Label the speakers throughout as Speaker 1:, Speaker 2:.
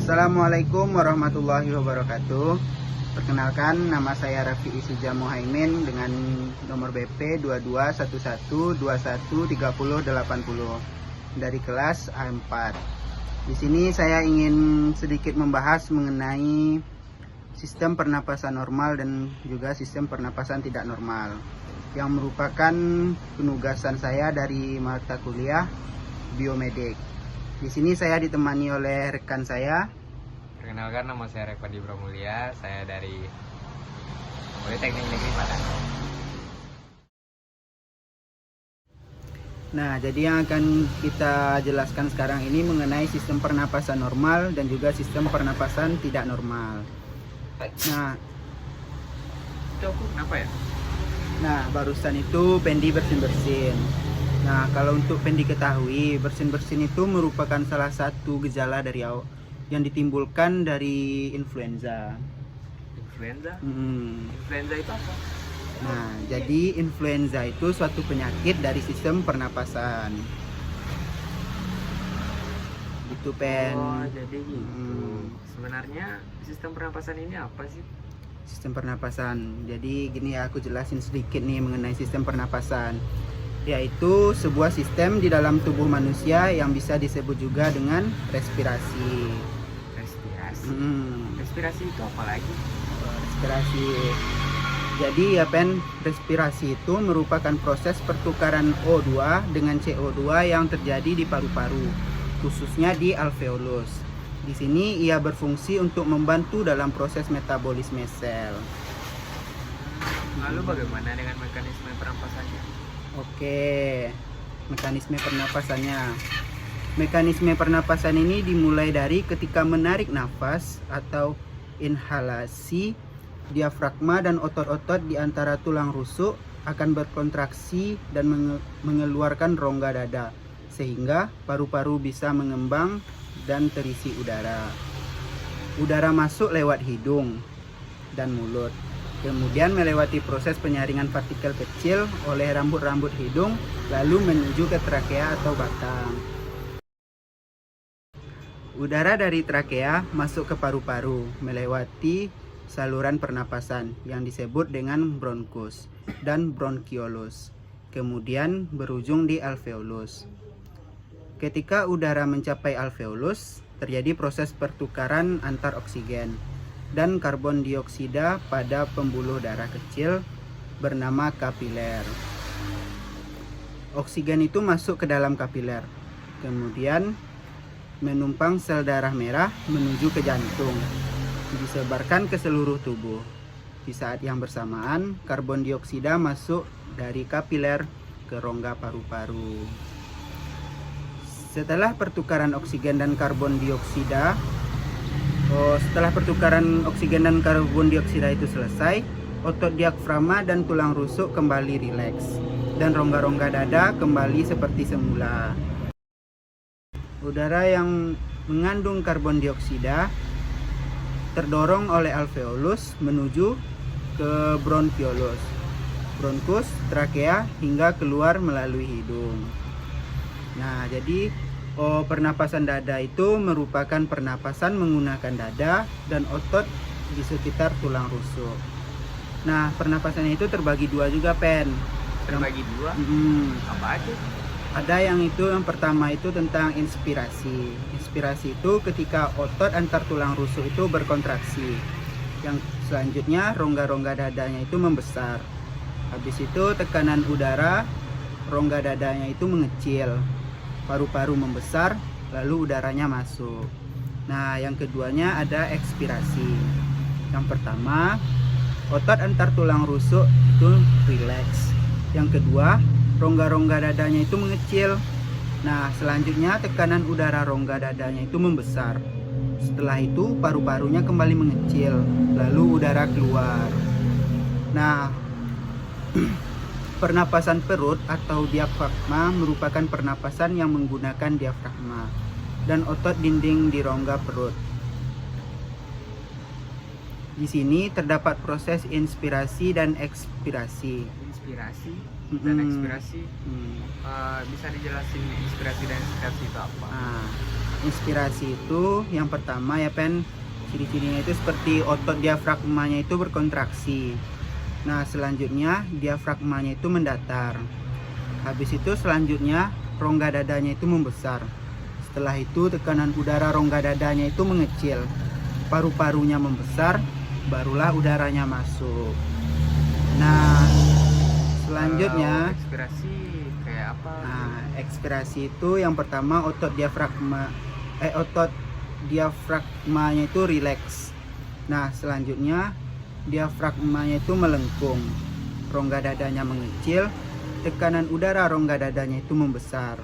Speaker 1: Assalamualaikum warahmatullahi wabarakatuh. Perkenalkan, nama saya Raffi Isuja Muhaimin dengan nomor BP 2211213080 dari kelas A4. Di sini saya ingin sedikit membahas mengenai sistem pernapasan normal dan juga sistem pernapasan tidak normal yang merupakan penugasan saya dari mata kuliah biomedik. Di sini saya ditemani oleh rekan saya.
Speaker 2: Perkenalkan, nama saya Rekpadi Pramulia, saya dari Politeknik Negeri Padang.
Speaker 1: Nah, jadi yang akan kita jelaskan sekarang ini mengenai sistem pernapasan normal dan juga sistem pernapasan tidak normal. Nah,
Speaker 2: Itu aku kenapa ya?
Speaker 1: barusan itu Pendi bersin-bersin. Nah, kalau untuk Pendi ketahui, bersin-bersin itu merupakan salah satu gejala dari yang ditimbulkan dari influenza.
Speaker 2: Influenza?
Speaker 1: Hmm.
Speaker 2: Influenza itu apa?
Speaker 1: Nah, jadi influenza itu suatu penyakit dari sistem pernapasan. Gitu, Pen.
Speaker 2: Oh, jadi gitu. Sebenarnya sistem pernapasan ini apa sih?
Speaker 1: Sistem pernapasan. Jadi gini ya, aku jelasin sedikit nih mengenai sistem pernapasan. Yaitu sebuah sistem di dalam tubuh manusia yang bisa disebut juga dengan respirasi.
Speaker 2: Respirasi. Respirasi itu apa lagi?
Speaker 1: Respirasi. Jadi ya Pen, respirasi itu merupakan proses pertukaran O2 dengan CO2 yang terjadi di paru-paru, khususnya di alveolus. Di sini ia berfungsi untuk membantu dalam proses metabolisme sel.
Speaker 2: Lalu bagaimana dengan mekanisme pernapasannya?
Speaker 1: Oke, mekanisme pernapasannya. Mekanisme pernapasan ini dimulai dari ketika menarik nafas atau inhalasi, diafragma dan otot-otot di antara tulang rusuk akan berkontraksi dan mengeluarkan rongga dada, sehingga paru-paru bisa mengembang dan terisi udara. Udara masuk lewat hidung dan mulut, kemudian melewati proses penyaringan partikel kecil oleh rambut-rambut hidung, lalu menuju ke trakea atau batang. Udara dari trakea masuk ke paru-paru melewati saluran pernapasan yang disebut dengan bronkus dan bronkiolus, kemudian berujung di alveolus. Ketika udara mencapai alveolus, terjadi proses pertukaran antar oksigen dan karbon dioksida pada pembuluh darah kecil bernama kapiler. Oksigen itu masuk ke dalam kapiler, kemudian menumpang sel darah merah menuju ke jantung, disebarkan ke seluruh tubuh. Di saat yang bersamaan, karbon dioksida masuk dari kapiler ke rongga paru-paru. Setelah pertukaran oksigen dan karbon dioksida, itu selesai, otot diafragma dan tulang rusuk kembali rileks dan rongga-rongga dada kembali seperti semula. Udara yang mengandung karbon dioksida terdorong oleh alveolus menuju ke bronkiolus, bronkus, trakea hingga keluar melalui hidung. Nah, jadi pernapasan dada itu merupakan pernapasan menggunakan dada dan otot di sekitar tulang rusuk. Nah, pernapasannya itu terbagi dua juga, Pen.
Speaker 2: Terbagi dua? Apa aja?
Speaker 1: Ada yang pertama itu tentang inspirasi. Inspirasi itu ketika otot antar tulang rusuk itu berkontraksi. Yang selanjutnya rongga-rongga dadanya itu membesar. Habis itu tekanan udara, rongga dadanya itu mengecil. Paru-paru membesar, lalu udaranya masuk. Nah, yang keduanya ada ekspirasi. Yang pertama, otot antar tulang rusuk itu rileks. Yang kedua, rongga-rongga dadanya itu mengecil. Nah, selanjutnya tekanan udara rongga dadanya itu membesar. Setelah itu paru-parunya kembali mengecil, lalu udara keluar. Nah, pernapasan perut atau diafragma merupakan pernapasan yang menggunakan diafragma dan otot dinding di rongga perut. Di sini terdapat proses inspirasi dan ekspirasi.
Speaker 2: Inspirasi? dan
Speaker 1: Mm-mm.
Speaker 2: ekspirasi.
Speaker 1: Hmm.
Speaker 2: Bisa dijelasin inspirasi dan ekspirasi itu apa?
Speaker 1: Nah, inspirasi itu yang pertama ya Pen, ciri-cirinya itu seperti otot diafragmanya itu berkontraksi. Nah, selanjutnya diafragmanya itu mendatar. Habis itu selanjutnya rongga dadanya itu membesar. Setelah itu tekanan udara rongga dadanya itu mengecil. Paru-parunya membesar, barulah udaranya masuk. Nah, selanjutnya
Speaker 2: Ekspirasi kayak apa?
Speaker 1: nah, ekspirasi itu yang pertama otot diafragmanya itu rileks. Nah, selanjutnya diafragmanya itu melengkung. Rongga dadanya mengecil, tekanan udara rongga dadanya itu membesar.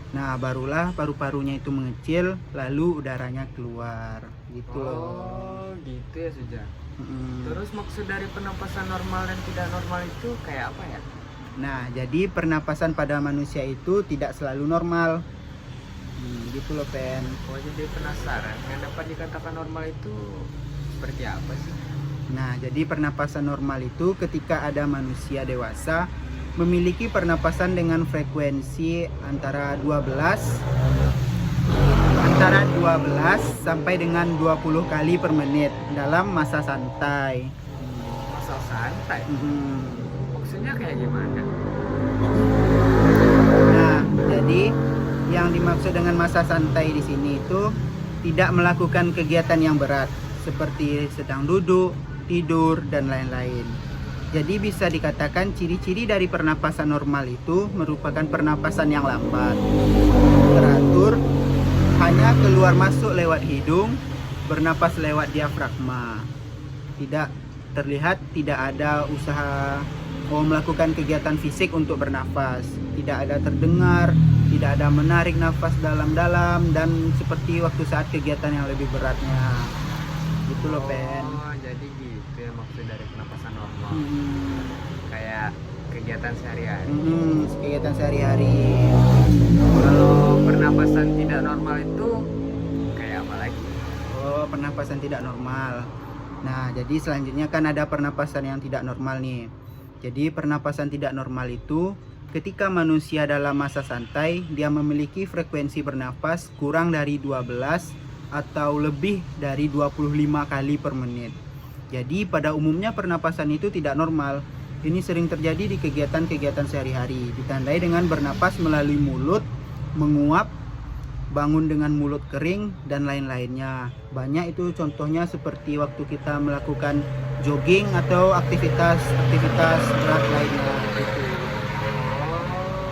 Speaker 1: Nah, barulah paru-parunya itu mengecil, lalu udaranya keluar. Gitu loh.
Speaker 2: Oh, gitu ya Suja.
Speaker 1: Mm.
Speaker 2: Terus maksud dari pernapasan normal dan tidak normal itu kayak apa ya?
Speaker 1: Nah, jadi pernapasan pada manusia itu tidak selalu normal. Gitu loh, Pen.
Speaker 2: Oh, jadi penasaran. Yang dapat dikatakan normal itu seperti apa sih?
Speaker 1: Nah, jadi pernapasan normal itu ketika ada manusia dewasa memiliki pernapasan dengan frekuensi antara 12 sampai dengan 20 kali per menit dalam masa santai.
Speaker 2: Masa santai?
Speaker 1: Mhm.
Speaker 2: Maksudnya kayak gimana?
Speaker 1: Nah, jadi yang dimaksud dengan masa santai di sini itu tidak melakukan kegiatan yang berat seperti sedang duduk, tidur, dan lain-lain. Jadi bisa dikatakan ciri-ciri dari pernapasan normal itu merupakan pernapasan yang lambat, teratur, hanya keluar masuk lewat hidung, bernapas lewat diafragma. Tidak terlihat tidak ada usaha melakukan kegiatan fisik untuk bernapas. Tidak ada terdengar, tidak ada menarik nafas dalam-dalam dan seperti waktu saat kegiatan yang lebih beratnya. Gitu loh, Pen.
Speaker 2: Oh, jadi gitu ya maksud dari pernapasan normal.
Speaker 1: Hmm.
Speaker 2: Kayak kegiatan sehari-hari.
Speaker 1: Kegiatan sehari-hari.
Speaker 2: Kalau pernapasan tidak normal itu kayak apa lagi?
Speaker 1: Oh, pernapasan tidak normal. Nah, jadi selanjutnya kan ada pernapasan yang tidak normal nih. Jadi pernapasan tidak normal itu ketika manusia dalam masa santai dia memiliki frekuensi bernapas kurang dari 12 atau lebih dari 25 kali per menit. Jadi pada umumnya pernapasan itu tidak normal. Ini sering terjadi di kegiatan-kegiatan sehari-hari, ditandai dengan bernapas melalui mulut, menguap, bangun dengan mulut kering, dan lain-lainnya. Banyak itu contohnya seperti waktu kita melakukan jogging atau aktivitas berat lainnya gitu.
Speaker 2: Oh,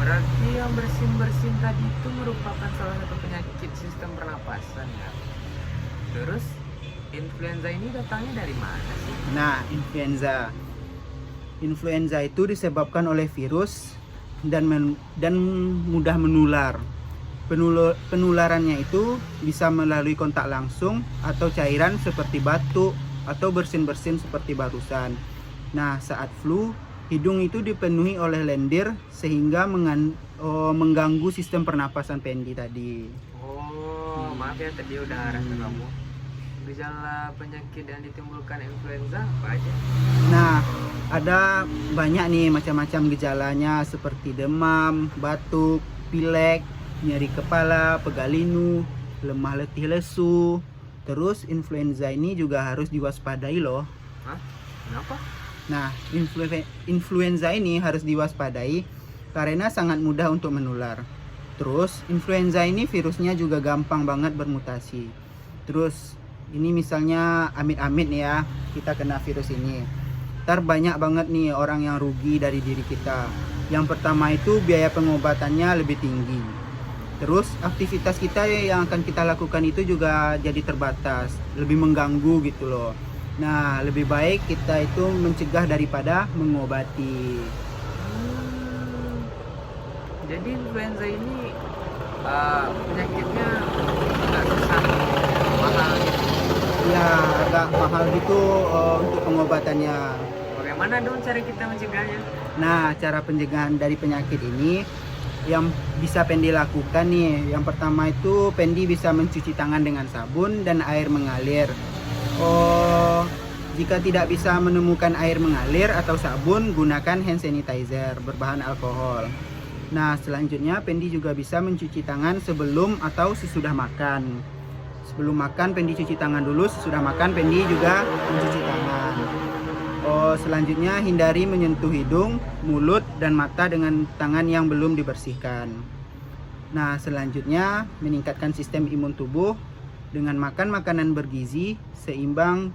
Speaker 2: berarti yang bersin-bersin tadi itu merupakan salah satu penyakit sistem pernapasan ya. Terus influenza ini datangnya dari mana sih?
Speaker 1: Nah, influenza itu disebabkan oleh virus dan mudah menular. Penularannya itu bisa melalui kontak langsung atau cairan seperti batuk atau bersin-bersin seperti barusan. Nah, saat flu, hidung itu dipenuhi oleh lendir sehingga mengganggu sistem pernapasan Pendi tadi.
Speaker 2: Oh, maaf ya tadi udah arah ke kamu. Gejala penyakit yang ditimbulkan influenza apa aja?
Speaker 1: Nah, ada banyak nih macam-macam gejalanya seperti demam, batuk, pilek, nyeri kepala, pegal linu, lemah letih lesu. Terus influenza ini juga harus diwaspadai loh.
Speaker 2: Hah? Kenapa?
Speaker 1: Nah, influenza ini harus diwaspadai karena sangat mudah untuk menular. Terus influenza ini virusnya juga gampang banget bermutasi. Terus ini misalnya amit-amit nih ya, kita kena virus ini. Ntar banyak banget nih orang yang rugi dari diri kita. Yang pertama itu biaya pengobatannya lebih tinggi. Terus aktivitas kita yang akan kita lakukan itu juga jadi terbatas, lebih mengganggu gitu loh. Nah, lebih baik kita itu mencegah daripada mengobati.
Speaker 2: Jadi influenza ini penyakitnya agak susah, mahal gitu.
Speaker 1: Ya, agak mahal gitu untuk pengobatannya.
Speaker 2: Bagaimana dong cara kita mencegahnya?
Speaker 1: Nah, cara pencegahan dari penyakit ini yang bisa Pendi lakukan nih. Yang pertama itu Pendi bisa mencuci tangan dengan sabun dan air mengalir. Jika tidak bisa menemukan air mengalir atau sabun, gunakan hand sanitizer berbahan alkohol. Nah, selanjutnya Pendi juga bisa mencuci tangan sebelum atau sesudah makan. Sebelum makan Pendi cuci tangan dulu, sesudah makan Pendi juga mencuci tangan. Selanjutnya hindari menyentuh hidung, mulut, dan mata dengan tangan yang belum dibersihkan. Nah, selanjutnya meningkatkan sistem imun tubuh dengan makan makanan bergizi, seimbang,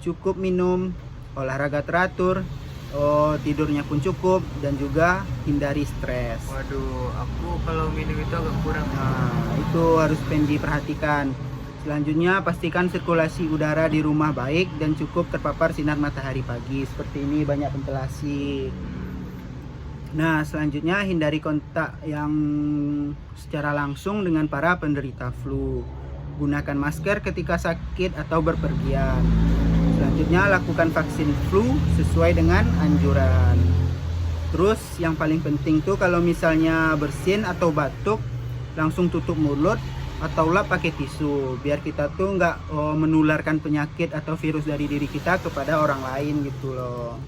Speaker 1: cukup minum, olahraga teratur, tidurnya pun cukup, dan juga hindari stres.
Speaker 2: Waduh, aku kalau minum itu agak kurang.
Speaker 1: Nah, itu harus Pendi perhatikan. Selanjutnya pastikan sirkulasi udara di rumah baik dan cukup terpapar sinar matahari pagi. Seperti ini, banyak ventilasi. Nah, selanjutnya hindari kontak yang secara langsung dengan para penderita flu. Gunakan masker ketika sakit atau berpergian. Selanjutnya lakukan vaksin flu sesuai dengan anjuran. Terus yang paling penting tuh kalau misalnya bersin atau batuk, langsung tutup mulut atau lap pakai tisu biar kita tuh nggak menularkan penyakit atau virus dari diri kita kepada orang lain gitu loh.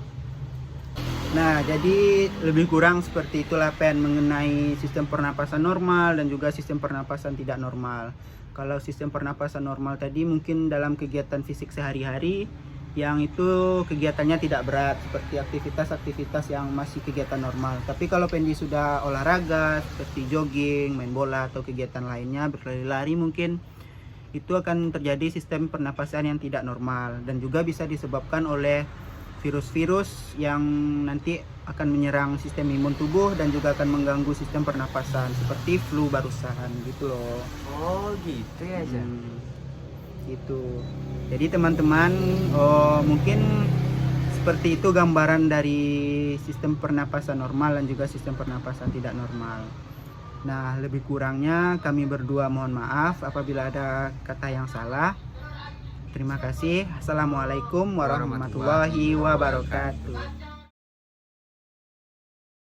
Speaker 1: Nah, jadi lebih kurang seperti itulah Pen mengenai sistem pernapasan normal dan juga sistem pernapasan tidak normal. Kalau sistem pernapasan normal tadi mungkin dalam kegiatan fisik sehari-hari yang itu kegiatannya tidak berat seperti aktivitas-aktivitas yang masih kegiatan normal. Tapi kalau Pendi sudah olahraga seperti jogging, main bola atau kegiatan lainnya, berlari-lari mungkin, itu akan terjadi sistem pernapasan yang tidak normal dan juga bisa disebabkan oleh virus-virus yang nanti akan menyerang sistem imun tubuh dan juga akan mengganggu sistem pernapasan seperti flu barusan gitu loh.
Speaker 2: Oh gitu ya, Jan.
Speaker 1: Gitu. Jadi teman-teman, mungkin seperti itu gambaran dari sistem pernapasan normal dan juga sistem pernapasan tidak normal. Nah, lebih kurangnya kami berdua mohon maaf apabila ada kata yang salah. Terima kasih. Assalamualaikum warahmatullahi wabarakatuh.